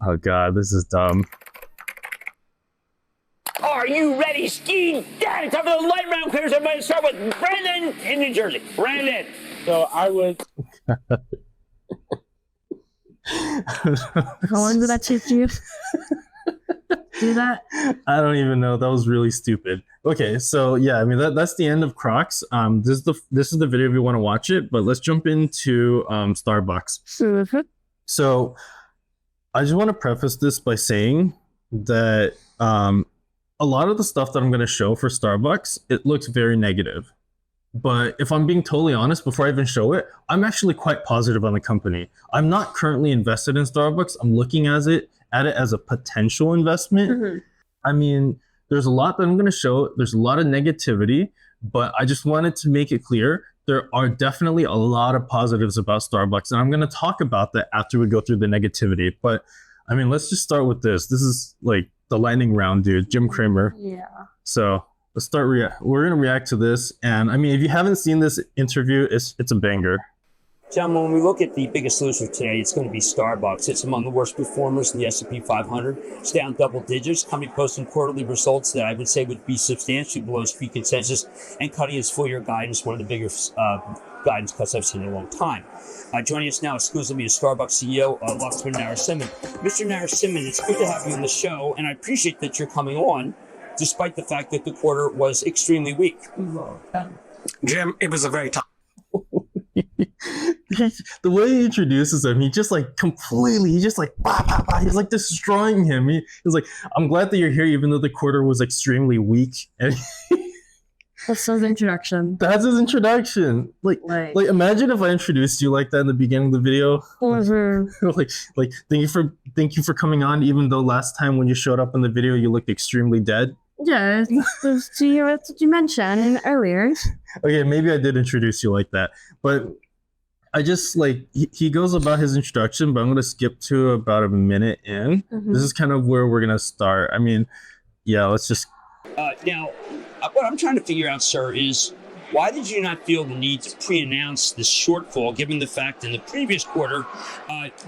Oh God, this is dumb. Are you ready, Ski Dad? Time for the light round clears. Everybody start with Brandon in New Jersey. Brandon. So I would. How long did that take you? Do that? I don't even know. That was really stupid. Okay, so yeah, I mean that's the end of Crocs. This is the video if you want to watch it, but let's jump into Starbucks. So I just want to preface this by saying that a lot of the stuff that I'm going to show for Starbucks, it looks very negative. But if I'm being totally honest, before I even show it, I'm actually quite positive on the company. I'm not currently invested in Starbucks. I'm looking at it as a potential investment. Mm-hmm. I mean, there's a lot that I'm going to show. There's a lot of negativity, but I just wanted to make it clear there are definitely a lot of positives about Starbucks, and I'm going to talk about that after we go through the negativity. But I mean, let's just start with this. This is like the lightning round, dude. Jim Cramer. Yeah. So let's start. We're going to react to this, and I mean, if you haven't seen this interview, it's a banger. Gentlemen, when we look at the biggest loser today, it's going to be Starbucks. It's among the worst performers in the S&P 500. It's down double digits. Company posting quarterly results that I would say would be substantially below street consensus and cutting its full-year guidance, one of the bigger guidance cuts I've seen in a long time. Joining us now exclusively is Starbucks CEO, Lakshman Narasimhan. Mr. Narasimhan, it's good to have you on the show, and I appreciate that you're coming on, despite the fact that the quarter was extremely weak. Jim, it was a very tough. The way he introduces him, he just like completely, he's just like, bah, bah, bah. He's like destroying him. He's like, I'm glad that you're here, even though the quarter was extremely weak. And That's his introduction. that's his introduction. Like, imagine if I introduced you like that in the beginning of the video. like, thank you for coming on, even though last time when you showed up in the video, you looked extremely dead. Yeah, that's what you mentioned earlier. Okay, maybe I did introduce you like that, but I just like he goes about his introduction, but I'm gonna skip to about a minute in. Mm-hmm. This is kind of where we're gonna start. I mean, yeah, let's just. Now, what I'm trying to figure out, sir, is why did you not feel the need to pre-announce this shortfall, given the fact in the previous quarter,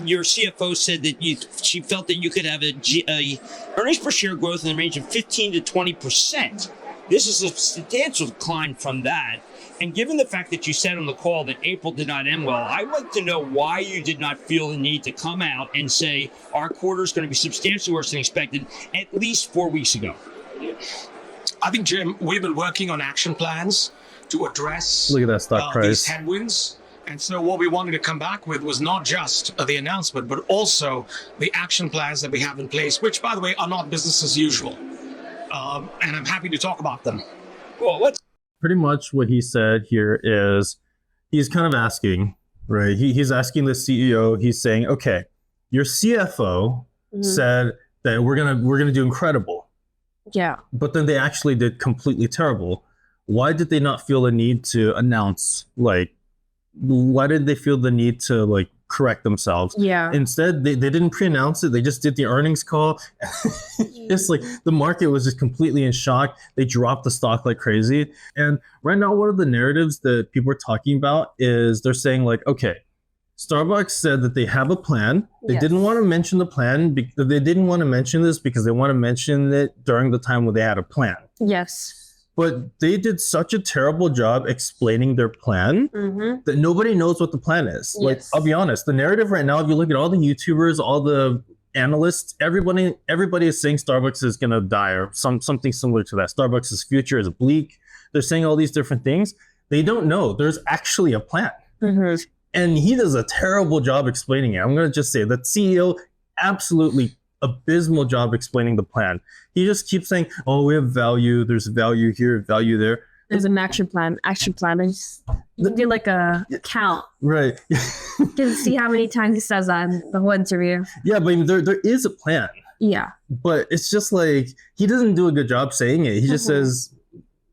your CFO said that she felt that you could have a earnings per share growth in the range of 15 to 20%. This is a substantial decline from that. And given the fact that you said on the call that April did not end well, I'd like to know why you did not feel the need to come out and say our quarter is going to be substantially worse than expected at least 4 weeks ago. I think, Jim, we've been working on action plans to address Look at that stock price. these headwinds. And so what we wanted to come back with was not just the announcement, but also the action plans that we have in place, which, by the way, are not business as usual. And I'm happy to talk about them. Well, let's. Pretty much what he said here is he's kind of asking, right? He's asking the CEO. He's saying, okay, your CFO said that we're gonna do incredible. Yeah. But then they actually did completely terrible. Why did they not feel the need to announce, like, why did they feel the need to, like, correct themselves? Yeah. Instead, they didn't pre-announce it. They just did the earnings call. Just like the market was just completely in shock. They dropped the stock like crazy. And right now, one of the narratives that people are talking about is they're saying, like, okay, Starbucks said that they have a plan. They didn't want to mention the plan. They didn't want to mention this because they want to mention it during the time when they had a plan. Yes. But they did such a terrible job explaining their plan that nobody knows what the plan is. Yes. Like, I'll be honest, the narrative right now, if you look at all the YouTubers, all the analysts, everybody is saying Starbucks is going to die or something similar to that. Starbucks' future is bleak. They're saying all these different things. They don't know. There's actually a plan. And he does a terrible job explaining it. I'm going to just say that CEO absolutely abysmal job explaining the plan. He just keeps saying, oh, we have value. There's value here, value there. There's an action plan. You do like a count. Right. You can see how many times he says that in the whole interview. Yeah, but I mean, there is a plan. Yeah. But it's just like, he doesn't do a good job saying it. He just says,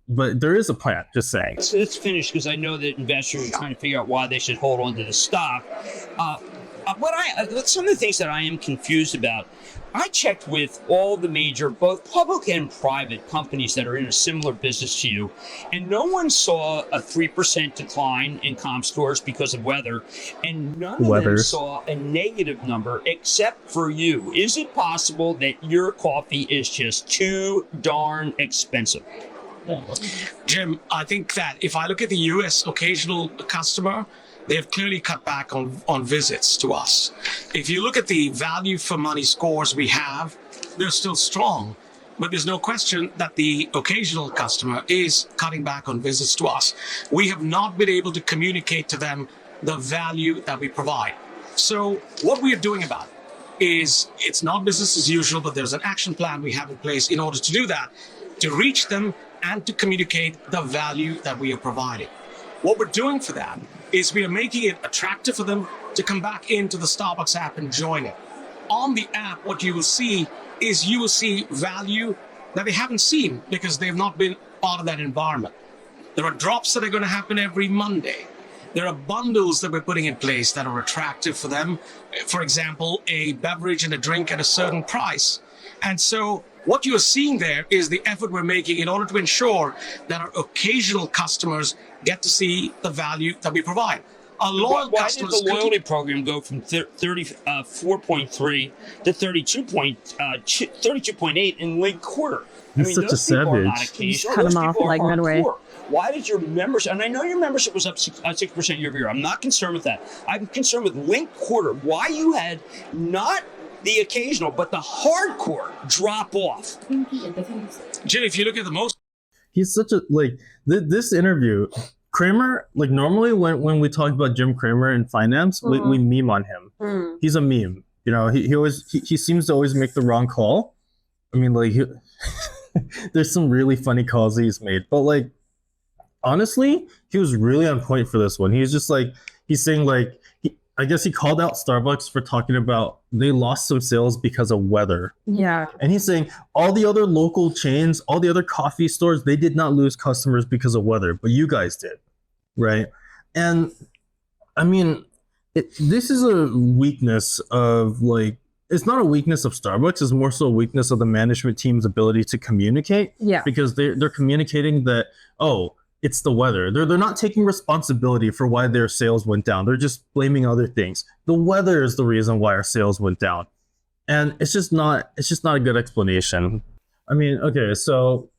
but there is a plan, just saying. Let's finish because I know that investors are trying to figure out why they should hold on to the stock. Some of the things that I am confused about, I checked with all the major, both public and private companies that are in a similar business to you, and no one saw a 3% decline in comp stores because of weather, and none of them saw a negative number except for you. Is it possible that your coffee is just too darn expensive? Jim, I think that if I look at the US occasional customer, they have clearly cut back on visits to us. If you look at the value for money scores we have, they're still strong, but there's no question that the occasional customer is cutting back on visits to us. We have not been able to communicate to them the value that we provide. So what we are doing about it is, it's not business as usual, but there's an action plan we have in place in order to do that, to reach them and to communicate the value that we are providing. What we're doing for that is we are making it attractive for them to come back into the Starbucks app and join it. On the app, what you will see is you will see value that they haven't seen because they've not been part of that environment. There are drops that are going to happen every Monday. There are bundles that we're putting in place that are attractive for them. For example, a beverage and a drink at a certain price. And so what you're seeing there is the effort we're making in order to ensure that our occasional customers get to see the value that we provide. Our loyal customers. Why did the loyalty program go from 34.3 to 32.8 in late quarter? He's such a savage. Just cut him off like midway. Why did your membership, and I know your membership was up 6% year over year. I'm not concerned with that. I'm concerned with linked quarter. Why you had not the occasional, but the hardcore drop off. Jim, if you look at the most. He's such a, this interview, Cramer, normally when we talk about Jim Cramer in finance, we meme on him. He's a meme. You know, he seems to always make the wrong call. I mean, there's some really funny calls that he's made, but honestly, he was really on point for this one. He was just he's saying I guess he called out Starbucks for talking about they lost some sales because of weather. Yeah. And he's saying all the other local chains, all the other coffee stores, they did not lose customers because of weather, but you guys did, right? And I mean, this is a weakness of it's not a weakness of Starbucks, it's more so a weakness of the management team's ability to communicate. Yeah. Because they're communicating that, it's the weather. They're not taking responsibility for why their sales went down. They're just blaming other things. The weather is the reason why our sales went down. And it's just not a good explanation. I mean, okay, so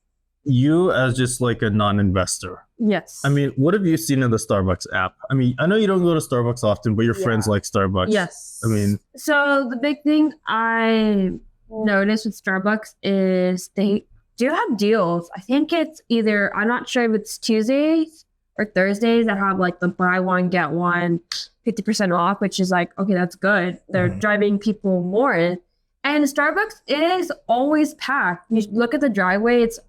you as just a non-investor. Yes. I mean, what have you seen in the Starbucks app? I mean, I know you don't go to Starbucks often, but your friends like Starbucks. Yes. I mean, so the big thing I noticed with Starbucks is they do have deals. I think it's either, I'm not sure if it's Tuesdays or Thursdays that have the buy one, get one 50% off, which is okay, that's good. They're driving people more in. And Starbucks is always packed. You look at the driveway, there's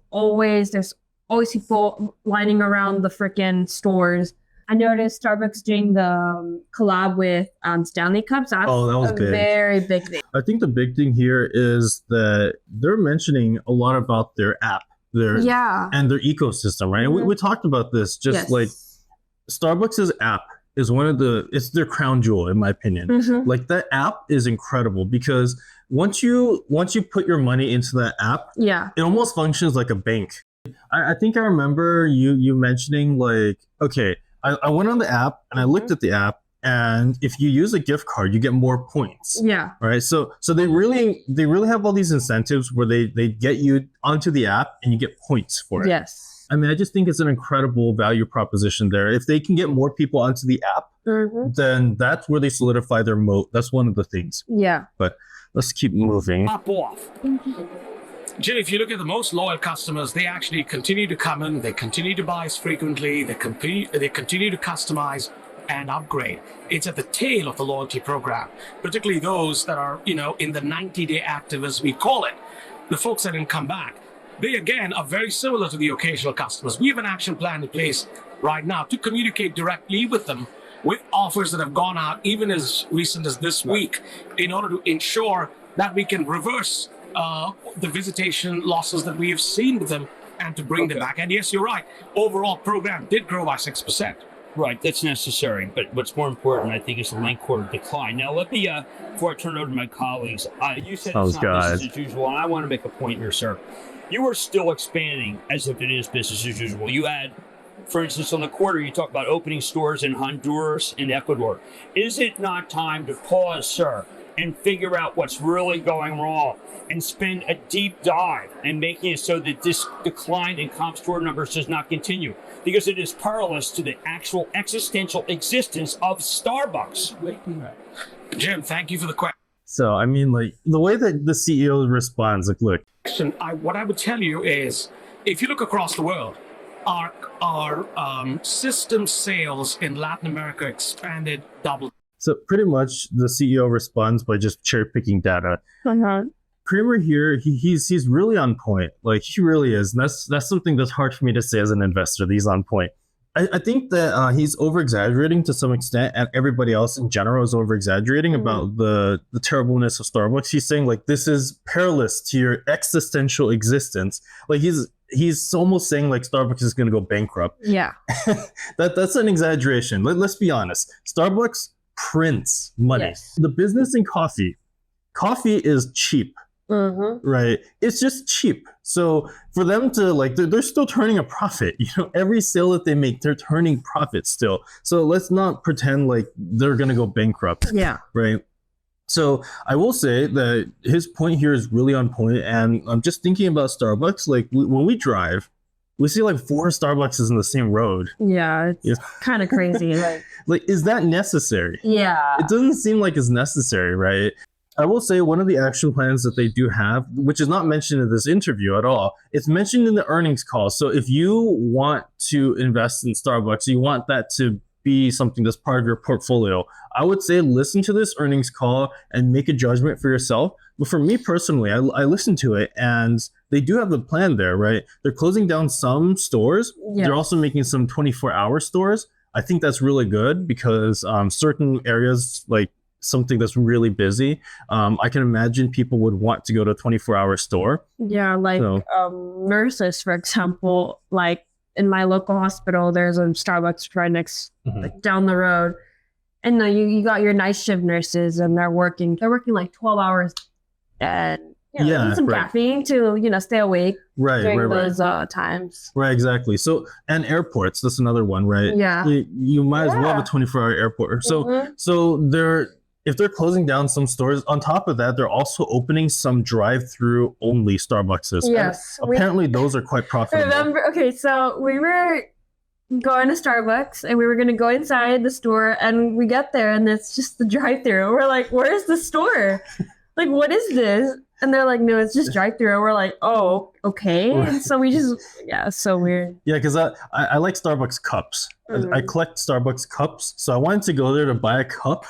always people lining around the freaking stores. I noticed Starbucks doing the collab with Stanley Cups. That was big. Very big thing. I think the big thing here is that they're mentioning a lot about their app, and their ecosystem, right? And we talked about this. Starbucks' app is it's their crown jewel, in my opinion. That app is incredible because once you put your money into that app, it almost functions like a bank. I think I remember you mentioning okay, I went on the app and I looked at the app, and if you use a gift card, you get more points. Yeah. Right. So they really have all these incentives where they get you onto the app and you get points for it. Yes. I mean, I just think it's an incredible value proposition there. If they can get more people onto the app, then that's where they solidify their moat. That's one of the things. Yeah. But let's keep moving. Pop off. Jim, if you look at the most loyal customers, they actually continue to come in, they continue to buy as frequently, they continue to customize and upgrade. It's at the tail of the loyalty program, particularly those that are, in the 90-day active, as we call it, the folks that didn't come back. They, again, are very similar to the occasional customers. We have an action plan in place right now to communicate directly with them with offers that have gone out even as recent as this week in order to ensure that we can reverse the visitation losses that we have seen with them and to bring them back. And yes, you're right. Overall program did grow by 6%. Right, that's necessary. But what's more important, I think, is the link quarter decline. Now, let me, before I turn it over to my colleagues, you said Oh, it's not God. business as usual, and I want to make a point here, sir. You are still expanding as if it is business as usual. You add, for instance, on the quarter, you talk about opening stores in Honduras and Ecuador. Is it not time to pause, sir, and figure out what's really going wrong and spend a deep dive and making it so that this decline in comp store numbers does not continue? Because it is perilous to the actual existential existence of Starbucks. Jim, thank you for the question. So, I mean, like, the way that the CEO responds, like, look, What I would tell you is, if you look across the world, our system sales in Latin America expanded double. so pretty much the CEO responds by just cherry picking data. Cramer here, he's really on point. Like, he really is. And that's something that's hard for me to say as an investor, that he's on point. I think that he's over-exaggerating to some extent, and everybody else in general is over-exaggerating about the terribleness of Starbucks. He's saying, like, this is perilous to your existential existence. Like, he's almost saying, like, Starbucks is going to go bankrupt. Yeah. That's an exaggeration. Let's be honest. Starbucks prints money. Yes. The business in coffee is cheap. Right, it's just cheap. So for them to, like, they're still turning a profit. You know, every sale that they make, they're turning profit still. So let's not pretend like they're gonna go bankrupt. Yeah. Right. So I will say that his point here is really on point. And I'm just thinking about Starbucks. Like, when we drive, we see like 4 Starbucks in the same road. Yeah, it's Yeah. kind of crazy. Like, is that necessary? Yeah. It doesn't seem like it's necessary, right? I will say one of the action plans that they do have, which is not mentioned in this interview at all, it's mentioned in the earnings call. So if you want to invest in Starbucks, you want that to be something that's part of your portfolio, I would say listen to this earnings call and make a judgment for yourself. But for me personally, I listened to it, and they do have the plan there, right? They're closing down some stores. Yeah. They're also making some 24-hour stores. I think that's really good because certain areas, like something that's really busy, I can imagine people would want to go to a 24-hour store. Yeah, like So- nurses, for example, like in my local hospital, there's a Starbucks right next, like down the road. And you got your night shift nurses, and they're working like 12 hours and need some right. caffeine to, stay awake Right, during right, right. those times. Right, exactly. So, and airports, that's another one, right? Yeah. You might as well have Yeah. a 24-hour airport. So, Mhm. if they're closing down some stores, on top of that, they're also opening some drive-through only Starbuckses. And Yes. apparently, those are quite profitable. Remember, okay, so we were going to Starbucks and we were going to go inside the store, and we get there and it's just the drive-through. We're like, where's the store? Like, what is this? And they're like, no, it's just drive-through. And we're like, oh, okay. And so we just, it's so weird. Yeah, because I like Starbucks cups. I collect Starbucks cups, so I wanted to go there to buy a cup,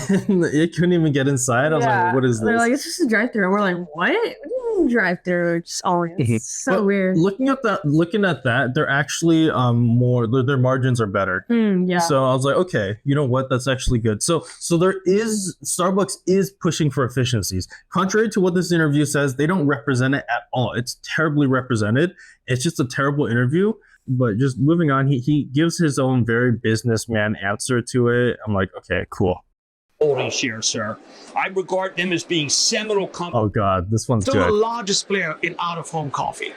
and it couldn't even get inside. I was like, what is They're this? like, it's just a drive-through. And we're like, what? What do you mean drive-through? It's always so But weird. Looking at that, they're actually their margins are better. Yeah. So I was like, okay, you know what? That's actually good. So Starbucks is pushing for efficiencies. Contrary to what this interview says, they don't represent it at all. It's terribly represented. It's just a terrible interview. But just moving on, he gives his own very businessman answer to it. I'm like, okay, cool. Holding share, sir. I regard them as being seminal companies. Oh God, this one's Still the good. largest player in out-of-home coffee.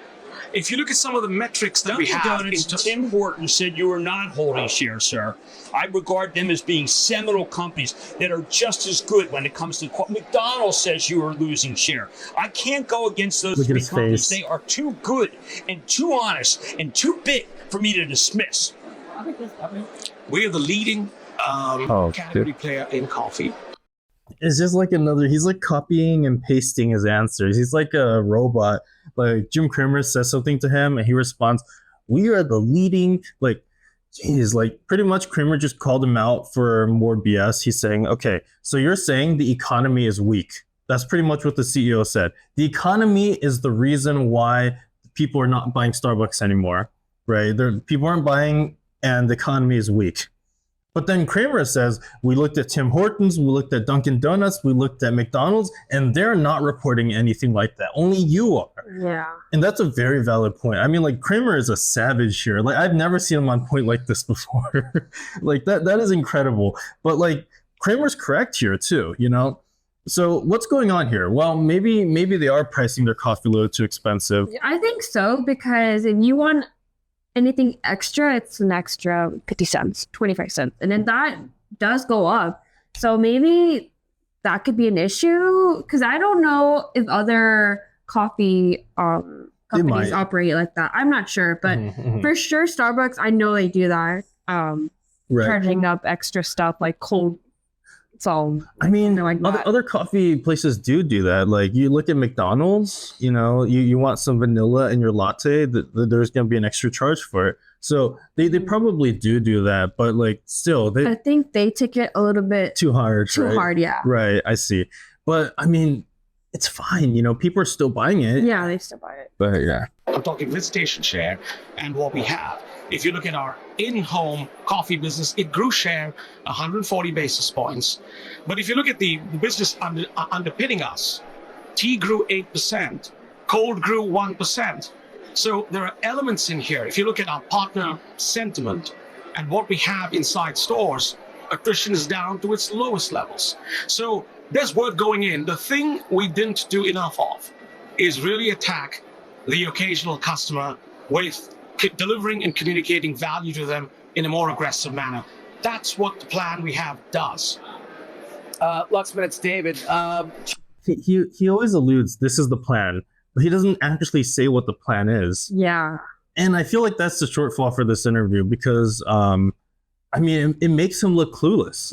If you look at some of the metrics that we have, Tim Horton said you are not holding share, sir. I regard them as being seminal companies that are just as good when it comes to McDonald's says you are losing share. I can't go against those Look at three his companies. face. They are too good and too honest and too big for me to dismiss. we are the leading category player in coffee. It's just like he's like copying and pasting his answers. He's like a robot. Like Jim Cramer says something to him and he responds, we are the leading, like, geez, like pretty much Cramer just called him out for more BS. He's saying, okay, so you're saying the economy is weak. That's pretty much what the CEO said. The economy is the reason why people are not buying Starbucks anymore, right? People aren't buying and the economy is weak. But then Cramer says, we looked at Tim Hortons, we looked at Dunkin' Donuts, we looked at McDonald's, and they're not reporting anything like that. Only you are. Yeah. And that's a very valid point. I mean, like, Cramer is a savage here. Like, I've never seen him on point like this before. Like, that is incredible. But, like, Cramer's correct here, too, you know? So what's going on here? Well, maybe they are pricing their coffee a little too expensive. I think so, because if you want anything extra, it's an extra 50 cents, 25 cents. And then that does go up. So maybe that could be an issue, because I don't know if other coffee companies operate like that. I'm not sure, but for sure Starbucks, I know they do that. Charging up extra stuff like cold. So I mean, like other coffee places do that. Like, you look at McDonald's, you know, you want some vanilla in your latte, there's going to be an extra charge for it. So they probably do that, but like, still, I think they take it a little bit too hard. Too hard, yeah. Right, I see. But I mean, it's fine, you know, people are still buying it. Yeah, they still buy it. But yeah. I'm talking visitation share and what we have. If you look at our in-home coffee business, it grew share 140 basis points. But if you look at the business underpinning us, tea grew 8%, cold grew 1%. So there are elements in here. If you look at our partner sentiment and what we have inside stores, attrition is down to its lowest levels. So there's work going in. The thing we didn't do enough of is really attack the occasional customer with delivering and communicating value to them in a more aggressive manner. That's what the plan we have does. Luxman, it's David. He always alludes, this is the plan, but he doesn't actually say what the plan is. Yeah. And I feel like that's the shortfall for this interview, because I mean, it makes him look clueless.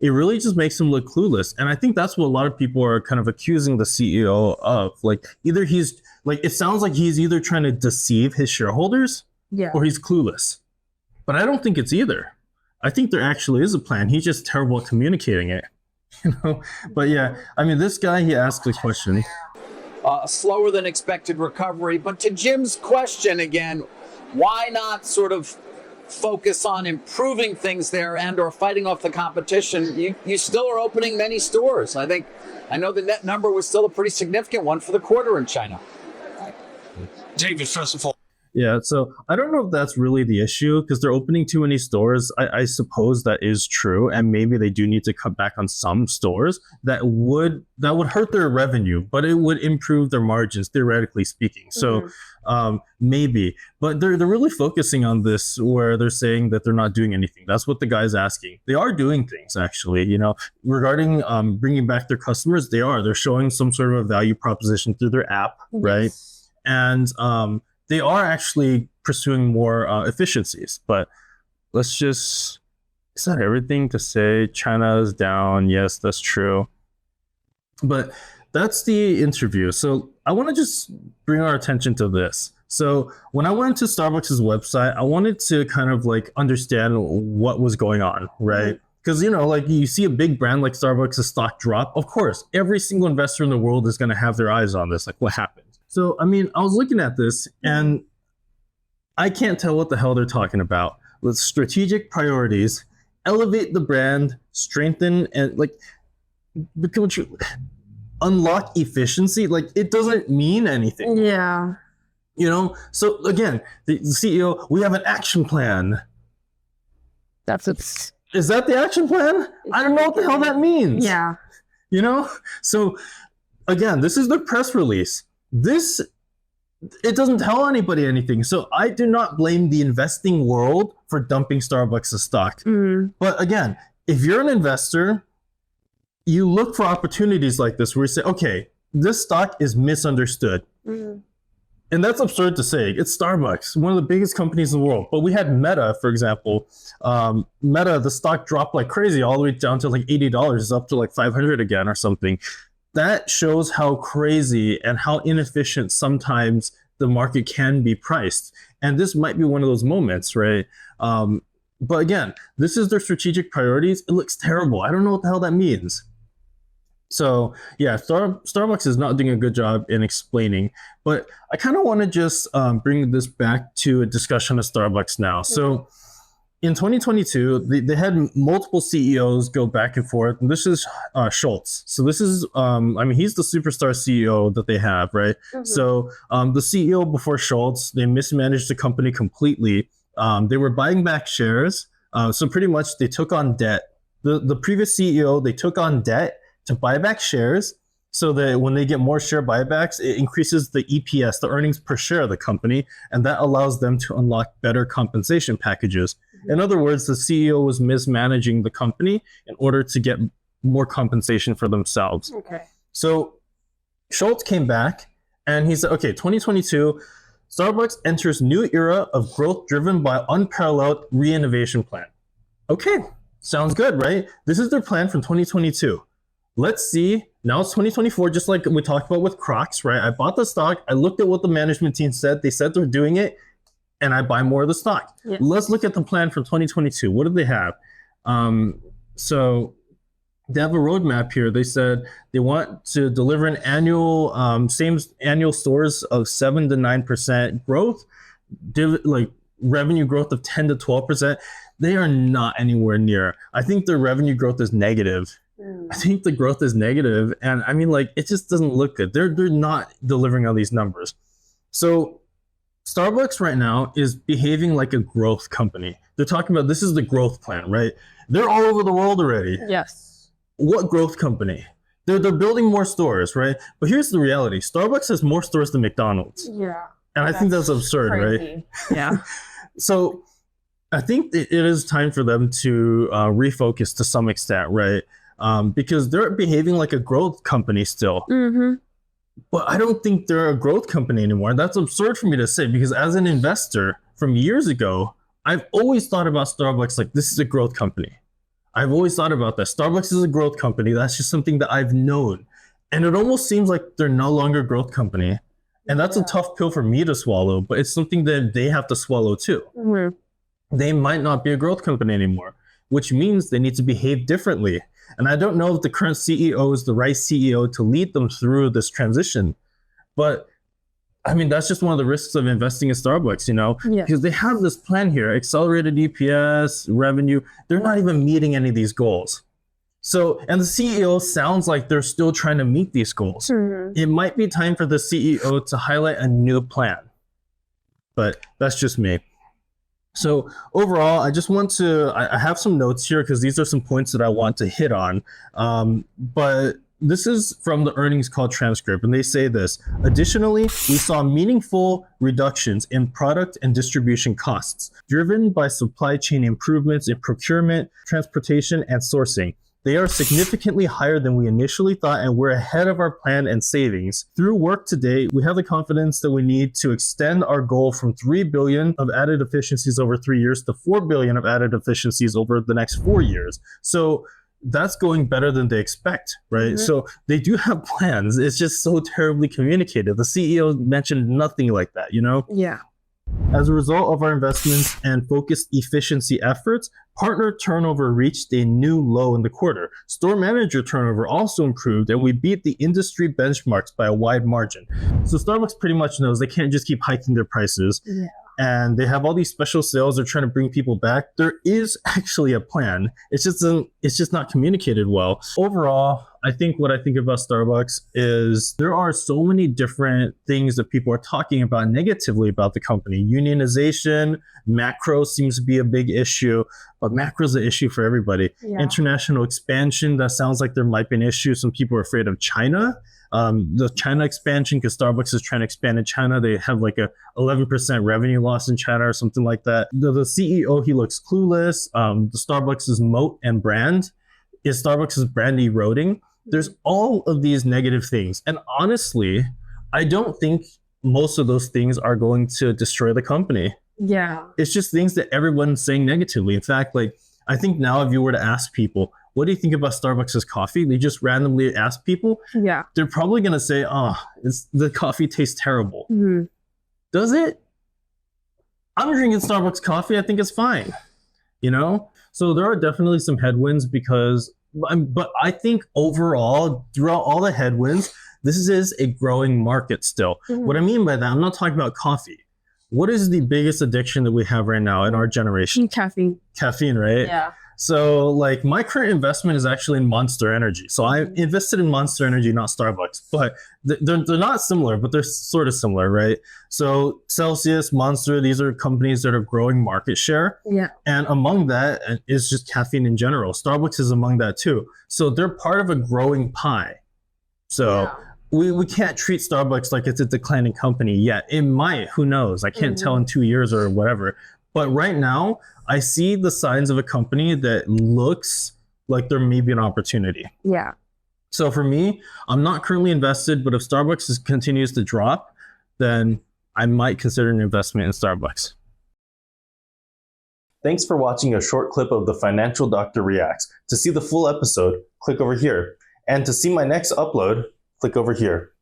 It really just makes him look clueless. And I think that's what a lot of people are kind of accusing the CEO of. Like, either he's like, it sounds like he's either trying to deceive his shareholders, or he's clueless. But I don't think it's either. I think there actually is a plan. He's just terrible at communicating it. You know? But yeah, I mean, this guy, he asked a question. A slower than expected recovery. But to Jim's question again, why not sort of focus on improving things there and or fighting off the competition? You still are opening many stores. I know the net number was still a pretty significant one for the quarter in China. David, first of all. Yeah, so I don't know if that's really the issue, because they're opening too many stores. I suppose that is true, and maybe they do need to cut back on some stores. That would hurt their revenue, but it would improve their margins, theoretically speaking. So maybe, but they're really focusing on this, where they're saying that they're not doing anything. That's what the guy's asking. They are doing things, actually. You know, regarding bringing back their customers, they're showing some sort of a value proposition through their app, right? And they are actually pursuing more efficiencies. But let's just, is that everything to say China is down? Yes, that's true. But that's the interview. So I want to just bring our attention to this. So when I went to Starbucks' website, I wanted to kind of like understand what was going on, right? Because, you know, like, you see a big brand like Starbucks' stock drop. Of course, every single investor in the world is going to have their eyes on this. Like, what happened? So, I mean, I was looking at this and I can't tell what the hell they're talking about. With strategic priorities, elevate the brand, strengthen, and like become unlock efficiency. Like, it doesn't mean anything. Yeah. You know? So again, the CEO, we have an action plan. Is that the action plan? I don't know what the hell that means. Yeah. You know? So again, this is the press release. It doesn't tell anybody anything. So I do not blame the investing world for dumping Starbucks' stock. But again, if you're an investor, you look for opportunities like this where you say, okay, this stock is misunderstood. And that's absurd to say. It's Starbucks, one of the biggest companies in the world. But we had Meta, for example. Meta, the stock dropped like crazy, all the way down to like $80. It's up to like 500 again or something. That shows how crazy and how inefficient sometimes the market can be priced. And this might be one of those moments, right? But again, this is their strategic priorities. It looks terrible. I don't know what the hell that means. So yeah, Starbucks is not doing a good job in explaining, but I kind of want to just bring this back to a discussion of Starbucks now. So in 2022, they had multiple CEOs go back and forth. And this is Schultz. So this is, I mean, he's the superstar CEO that they have, right? So the CEO before Schultz, they mismanaged the company completely. They were buying back shares. So pretty much they took on debt. The previous CEO, they took on debt to buy back shares so that when they get more share buybacks, it increases the EPS, the earnings per share of the company, and that allows them to unlock better compensation packages. In other words, the CEO was mismanaging the company in order to get more compensation for themselves. Okay. So Schultz came back and he said, okay, 2022, Starbucks enters new era of growth driven by unparalleled re-innovation plan. Okay, sounds good, right? This is their plan from 2022. Let's see. Now it's 2024, just like we talked about with Crocs, right? I bought the stock. I looked at what the management team said. They said they're doing it, and I buy more of the stock. Yeah. Let's look at the plan from 2022. What do they have? So they have a roadmap here. They said they want to deliver an annual, same annual stores of 7 to 9% growth, like revenue growth of 10 to 12%. They are not anywhere near. I think their revenue growth is negative. I think the growth is negative, and I mean, like, it just doesn't look good. They're not delivering on these numbers. So Starbucks right now is behaving like a growth company. They're talking about this is the growth plan, right? They're all over the world already. Yes. What growth company? They're building more stores, right? But here's the reality. Starbucks has more stores than McDonald's. Yeah. And I think that's absurd, right? Yeah. So I think it is time for them to refocus to some extent, right? Because they're behaving like a growth company still. But I don't think they're a growth company anymore. That's absurd for me to say, because as an investor from years ago, I've always thought about Starbucks like this is a growth company. I've always thought about that. Starbucks is a growth company. That's just something that I've known. And it almost seems like they're no longer a growth company. And that's a tough pill for me to swallow, but it's something that they have to swallow too. They might not be a growth company anymore, which means they need to behave differently. And I don't know if the current CEO is the right CEO to lead them through this transition. But I mean, that's just one of the risks of investing in Starbucks, you know, because they have this plan here, accelerated EPS, revenue. They're not even meeting any of these goals. So, and the CEO sounds like they're still trying to meet these goals. It might be time for the CEO to highlight a new plan. But that's just me. So overall, I just want to, I have some notes here because these are some points that I want to hit on. But this is from the earnings call transcript, and they say this. Additionally, we saw meaningful reductions in product and distribution costs, driven by supply chain improvements in procurement, transportation, and sourcing. They are significantly higher than we initially thought, and we're ahead of our plan and savings. Through work today, we have the confidence that we need to extend our goal from 3 billion of added efficiencies over 3 years to 4 billion of added efficiencies over the next 4 years. So that's going better than they expect, right? So they do have plans. It's just so terribly communicated. The CEO mentioned nothing like that, you know? Yeah. As a result of our investments and focused efficiency efforts, partner turnover reached a new low in the quarter. Store manager turnover also improved, and we beat the industry benchmarks by a wide margin. So Starbucks pretty much knows they can't just keep hiking their prices. And they have all these special sales. They're trying to bring people back. There is actually a plan. It's just not communicated well. Overall, I think what I think about Starbucks is there are so many different things that people are talking about negatively about the company. Unionization, macro seems to be a big issue, but macro is an issue for everybody. International expansion, that sounds like there might be an issue. Some people are afraid of China. The China expansion, because Starbucks is trying to expand in China. They have like a 11% revenue loss in China or something like that. The CEO, he looks clueless. The Starbucks' moat and brand is Starbucks' brand eroding. There's all of these negative things. And honestly, I don't think most of those things are going to destroy the company. It's just things that everyone's saying negatively. In fact, like, I think now if you were to ask people, what do you think about Starbucks' coffee? They just randomly ask people. They're probably going to say, oh, the coffee tastes terrible. Does it? I'm drinking Starbucks coffee. I think it's fine. You know? So there are definitely some headwinds but I think overall, throughout all the headwinds, this is a growing market still. What I mean by that, I'm not talking about coffee. what is the biggest addiction that we have right now in our generation? Caffeine. Caffeine, right? Yeah. So like my current investment is actually in Monster Energy. So I invested in Monster Energy, not Starbucks, but they're not similar, but they're sort of similar, right? So Celsius, Monster, these are companies that are growing market share. Yeah. And among that is just caffeine in general. Starbucks is among that too. So they're part of a growing pie. So we can't treat Starbucks like it's a declining company yet. It might, who knows? I can't tell in 2 years or whatever. But right now, I see the signs of a company that looks like there may be an opportunity. Yeah. So for me, I'm not currently invested, but if Starbucks continues to drop, then I might consider an investment in Starbucks. Thanks for watching a short clip of The Financial Doctor Reacts. To see the full episode, click over here. And to see my next upload, click over here.